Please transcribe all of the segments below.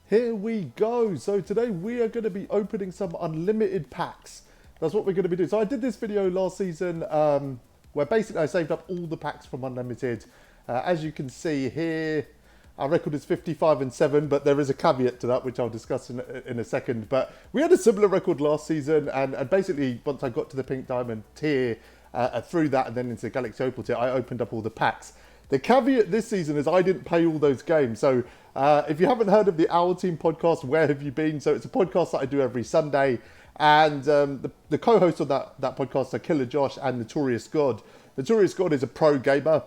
Here we go. So today we are going to be opening some unlimited packs. That's what we're going to be doing. So I did this video last season where basically I saved up all the packs from Unlimited. As you can see here, our record is 55-7, but there is a caveat to that, which I'll discuss in a second. But we had a similar record last season, and basically once I got to the Pink Diamond tier, through that and then into the Galaxy Opal tier, I opened up all the packs. The caveat this season is I didn't play all those games. So if you haven't heard of the Owl Team podcast, where have you been? So it's a podcast that I do every Sunday. And the co-hosts of that podcast are Killer Josh and Notorious God. Notorious God is a pro gamer.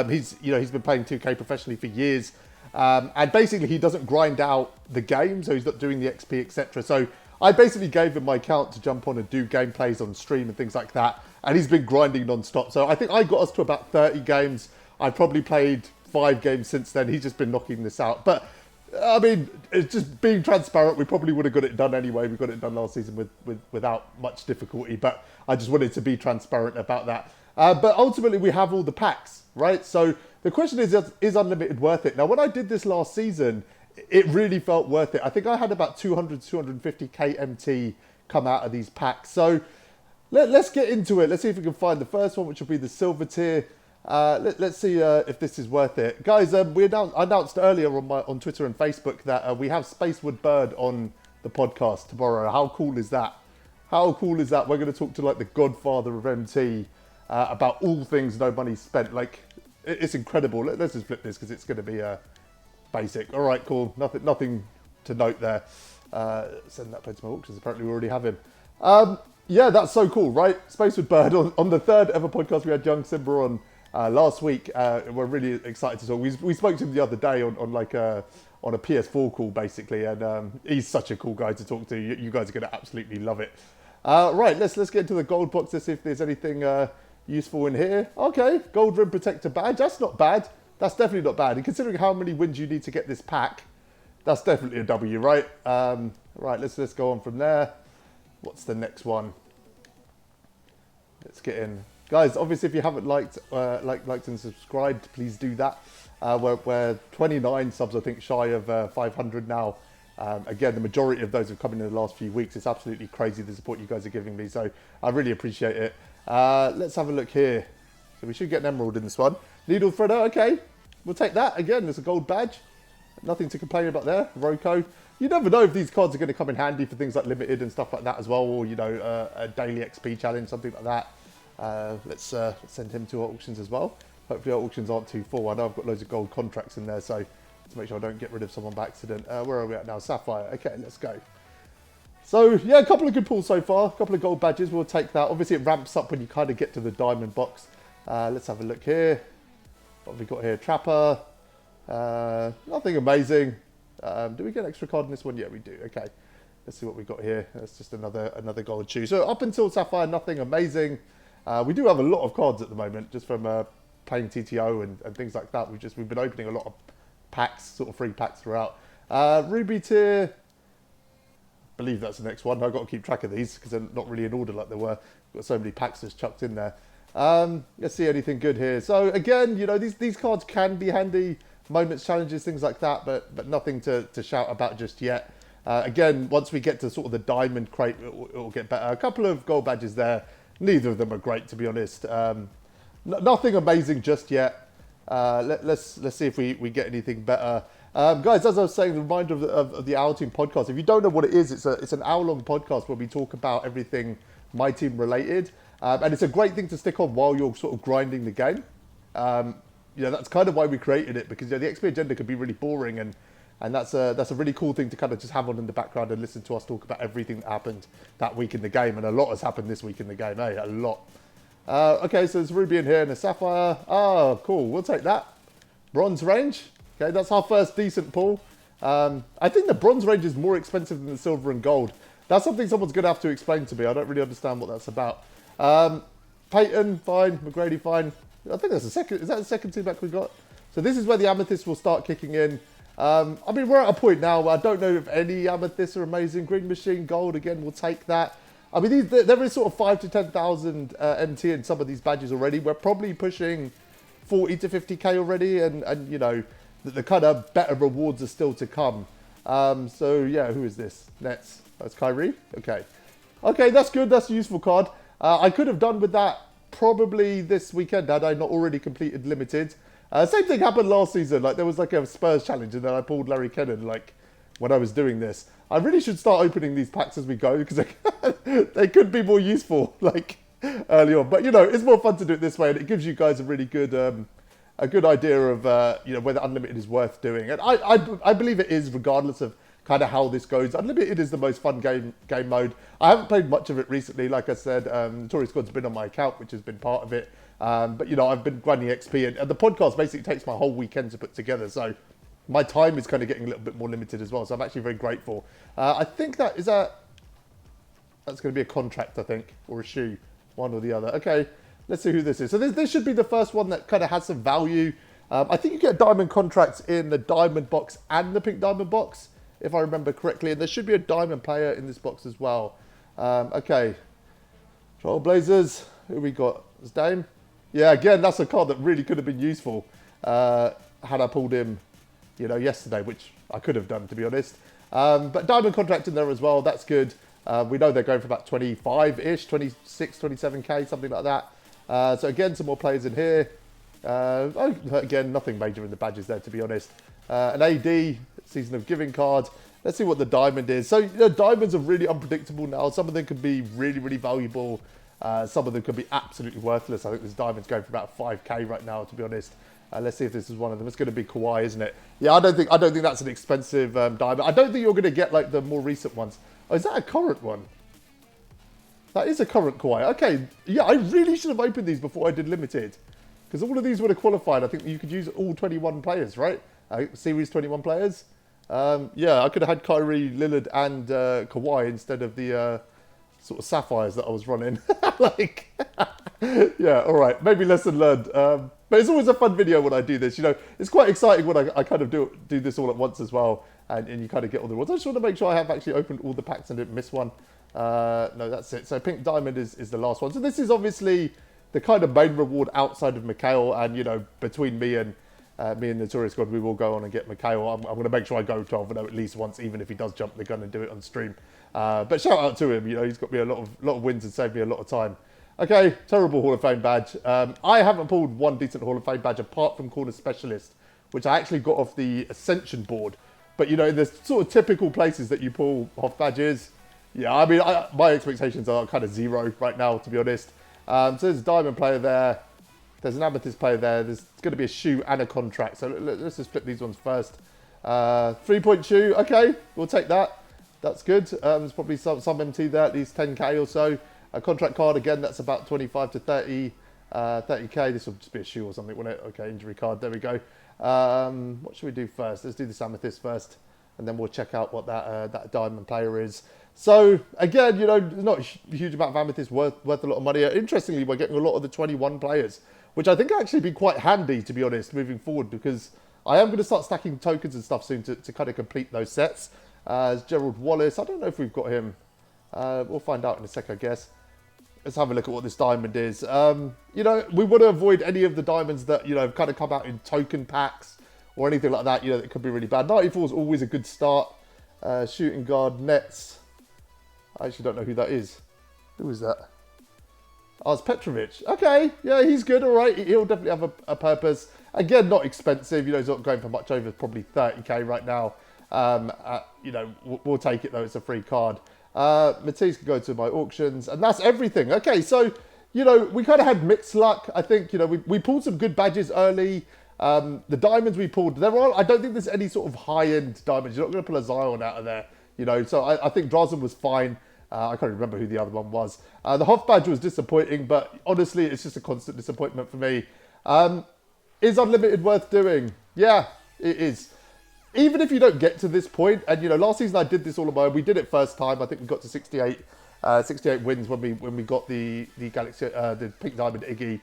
He's been playing 2K professionally for years. And basically he doesn't grind out the game. So he's not doing the XP, etc. So I basically gave him my account to jump on and do gameplays on stream and things like that. And he's been grinding non-stop. So I think I got us to about 30 games. I've probably played 5 games since then. He's just been knocking this out. But, I mean, it's just being transparent. We probably would have got it done anyway. We got it done last season without much difficulty. But I just wanted to be transparent about that. But ultimately, we have all the packs, right? So the question is Unlimited worth it? Now, when I did this last season, it really felt worth it. I think I had about 200, 250 KMT come out of these packs. So let's get into it. Let's see if we can find the first one, which will be the silver tier. Let's see if this is worth it. Guys, I announced earlier on Twitter and Facebook that we have Spacewood Bird on the podcast tomorrow. How cool is that? How cool is that? We're going to talk to like the godfather of MT about all things no money spent. Like, it's incredible. Let's just flip this because it's going to be basic. All right, cool. Nothing to note there. Send that play to my auctions. Apparently we already have him. Yeah, that's so cool, right? Spacewood Bird on the third ever podcast. We had Young Simba on last week. We're really excited to talk. We spoke to him the other day on a PS4 call, basically, and he's such a cool guy to talk to. You guys are going to absolutely love it. Right, let's get into the gold box to see if there's anything useful in here. Okay, Gold Rim Protector badge. That's not bad. That's definitely not bad. And considering how many wins you need to get this pack, that's definitely a W, right? Right, let's go on from there. What's the next one? Let's get in. Guys, obviously, if you haven't liked and subscribed, please do that. We're 29 subs, I think, shy of 500 now. Again, the majority of those have come in the last few weeks. It's absolutely crazy the support you guys are giving me, so I really appreciate it. Let's have a look here. So we should get an emerald in this one. Needle Threader, okay. We'll take that. Again, there's a gold badge. Nothing to complain about there. Roko. You never know if these cards are going to come in handy for things like limited and stuff like that as well, or, you know, a daily XP challenge, something like that. Let's send him to our auctions as well. Hopefully our auctions aren't too full. I know I've got loads of gold contracts in there, so to make sure I don't get rid of someone by accident. Where are we at now? Sapphire. Okay, let's go. So, yeah, a couple of good pulls so far. A couple of gold badges. We'll take that. Obviously, it ramps up when you kind of get to the diamond box. Let's have a look here. What have we got here? Trapper. Nothing amazing. Do we get an extra card in this one? Yeah, we do. Okay. Let's see what we got here. That's just another gold shoe. So up until Sapphire, nothing amazing. We do have a lot of cards at the moment, just from playing TTO and things like that. We've been opening a lot of packs, sort of free packs throughout. Ruby tier. I believe that's the next one. I've got to keep track of these because they're not really in order like they were. Got so many packs just chucked in there. Let's see anything good here. So again, you know, these cards can be handy. Moments, challenges, things like that, but nothing to shout about just yet. Again, once we get to sort of the diamond crate, it'll get better. A couple of gold badges there. Neither of them are great, to be honest. Nothing amazing just yet. Let's see if we get anything better. Guys, as I was saying, the reminder of the Owl Team podcast. If you don't know what it is, it's an hour-long podcast where we talk about everything My Team related. And it's a great thing to stick on while you're sort of grinding the game. You know, that's kind of why we created it, because, you know, the XP agenda can be really boring, and that's a really cool thing to kind of just have on in the background and listen to us talk about everything that happened that week in the game. And a lot has happened this week in the game, a lot. Okay, so there's Ruby in here and a Sapphire. Oh, cool, we'll take that. Bronze range. Okay, that's our first decent pull. I think the bronze range is more expensive than the silver and gold. That's something someone's going to have to explain to me. I don't really understand what that's about. Peyton, fine. McGrady, fine. I think that's the second. Is that the second team back we got? So this is where the amethyst will start kicking in. I mean, we're at a point now where I don't know if any amethysts are amazing. Green Machine, gold, again, we'll take that. I mean, there is sort of 5 to 10,000 MT in some of these badges already. We're probably pushing 40 to 50k already, and you know, the kind of better rewards are still to come. So yeah, who is this? Nets. That's Kyrie. Okay. Okay, that's good. That's a useful card. I could have done with that probably this weekend had I not already completed limited. Same thing happened last season. Like there was like a Spurs challenge, and then I pulled Larry Kennan like when I was doing this. I really should start opening these packs as we go because they could be more useful like early on. But you know, it's more fun to do it this way, and it gives you guys a really good a good idea of you know whether unlimited is worth doing. And I believe it is, regardless of kind of how this goes. Unlimited is the most fun game mode. I haven't played much of it recently. Like I said, Tory Squad's been on my account, which has been part of it. But you know, I've been grinding XP, and the podcast basically takes my whole weekend to put together. So my time is kind of getting a little bit more limited as well. So I'm actually very grateful. I think that's going to be a contract, I think, or a shoe, one or the other. Okay, let's see who this is. So this should be the first one that kind of has some value. I think you get diamond contracts in the diamond box and the pink diamond box, if I remember correctly. And there should be a diamond player in this box as well. Okay. Trailblazers. Who we got? Is Dame? Yeah, again, that's a card that really could have been useful had I pulled him, you know, yesterday, which I could have done, to be honest. But diamond contract in there as well. That's good. We know they're going for about 25-ish, 26, 27k, something like that. So again, some more players in here. Again, nothing major in the badges there, to be honest. An AD, Season of Giving card. Let's see what the diamond is. So, you know, diamonds are really unpredictable now. Some of them could be really, really valuable. Some of them could be absolutely worthless. I think this diamond's going for about 5k right now, to be honest. Let's see if this is one of them. It's going to be Kawhi, isn't it? Yeah, I don't think that's an expensive diamond. I don't think you're going to get like the more recent ones. Oh, is that a current one? That is a current Kawhi. Okay, yeah, I really should have opened these before I did limited, because all of these would have qualified. I think you could use all 21 players, right? Series 21 players. Yeah, I could have had Kyrie, Lillard, and Kawhi instead of the sort of sapphires that I was running. Like, yeah, all right, maybe lesson learned. But it's always a fun video when I do this. You know, it's quite exciting when I kind of do this all at once as well, and you kind of get all the rewards. I just want to make sure I have actually opened all the packs and didn't miss one. No, that's it. So pink diamond is the last one. So this is obviously the kind of main reward outside of Mikhail, and you know, between me and the Tory Squad, we will go on and get Mikhail. I'm going to make sure I go 12-0 at least once, even if he does jump the gun and do it on stream. But shout out to him. You know, he's got me a lot of wins and saved me a lot of time. Okay, terrible Hall of Fame badge. I haven't pulled one decent Hall of Fame badge apart from Corner Specialist, which I actually got off the Ascension board. But you know, there's sort of typical places that you pull off badges. Yeah, I mean, my expectations are kind of zero right now, to be honest. So there's a diamond player there. There's an amethyst player there. There's going to be a shoe and a contract. So let's just flip these ones first. 3-point shoe. Okay, we'll take that. That's good. There's probably some MT there, at least 10k or so. A contract card, again, that's about 25 to 30k. This will just be a shoe or something, won't it? Okay, injury card. There we go. What should we do first? Let's do this amethyst first, and then we'll check out what that diamond player is. So again, you know, not a huge amount of amethyst worth a lot of money. Interestingly, we're getting a lot of the 21 players, which I think actually be quite handy, to be honest, moving forward, because I am going to start stacking tokens and stuff soon to kind of complete those sets. Gerald Wallace, I don't know if we've got him. We'll find out in a sec, I guess. Let's have a look at what this diamond is. You know, we want to avoid any of the diamonds that, you know, kind of come out in token packs or anything like that, you know, that could be really bad. 94 is always a good start. Shooting guard, Nets. I actually don't know who that is. Who is that? Oh, it's Petrovic. Okay, yeah, he's good, all right. He'll definitely have a purpose. Again, not expensive. You know, he's not going for much over probably 30k right now. You know, we'll take it, though. It's a free card. Matisse can go to my auctions, and that's everything. Okay, so, you know, we kind of had mixed luck. I think, you know, we pulled some good badges early. The diamonds we pulled, I don't think there's any sort of high-end diamonds. You're not going to pull a Zion out of there, you know. So I think Drazen was fine. I can't remember who the other one was. The Hoff badge was disappointing, but honestly, it's just a constant disappointment for me. Is Unlimited worth doing? Yeah, it is. Even if you don't get to this point, and you know, last season I did this all on my own. We did it first time. I think we got to 68 wins when we got the Galaxy, the Pink Diamond Iggy.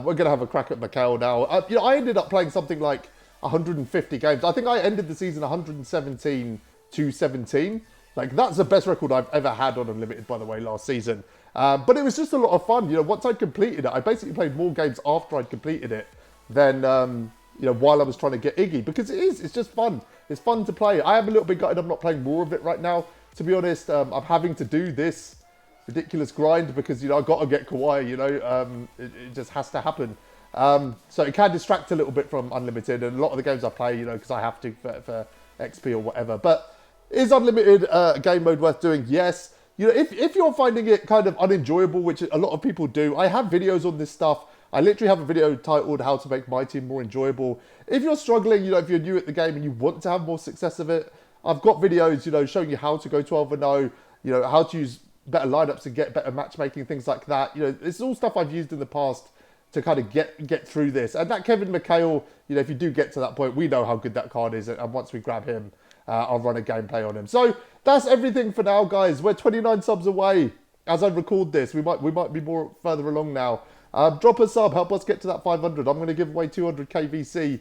We're gonna have a crack at Mikhail now. You know, I ended up playing something like 150 games. I think I ended the season 117 to 17. Like, that's the best record I've ever had on Unlimited, by the way, last season. But it was just a lot of fun. You know, once I'd completed it, I basically played more games after I'd completed it than, you know, while I was trying to get Iggy. Because it's just fun. It's fun to play. I am a little bit gutted I'm not playing more of it right now. To be honest, I'm having to do this ridiculous grind because, you know, I've got to get Kawhi, you know, it just has to happen. So it can distract a little bit from Unlimited, and a lot of the games I play, you know, because I have to for XP or whatever. But is Unlimited a game mode worth doing? Yes. You know, if you're finding it kind of unenjoyable, which a lot of people do, I have videos on this stuff. I literally have a video titled How to Make My Team More Enjoyable. If you're struggling, you know, if you're new at the game and you want to have more success of it, I've got videos, you know, showing you how to go 12-0, you know, how to use better lineups and get better matchmaking, things like that. You know, it's all stuff I've used in the past to kind of get through this. And that Kevin McHale, you know, if you do get to that point, we know how good that card is. And once we grab him, I'll run a gameplay on him. So that's everything for now, guys. We're 29 subs away as I record this. We might be more further along now. Drop a sub, help us get to that 500. I'm going to give away 200 KVC.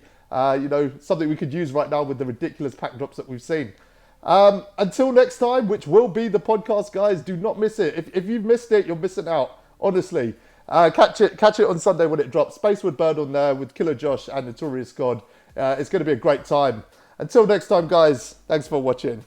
You know, something we could use right now with the ridiculous pack drops that we've seen. Until next time, which will be the podcast, guys, do not miss it. If you've missed it, you're missing out, honestly. Catch it on Sunday when it drops. Spacewood Bird on there with Killer Josh and Notorious God. It's going to be a great time. Until next time, guys, thanks for watching.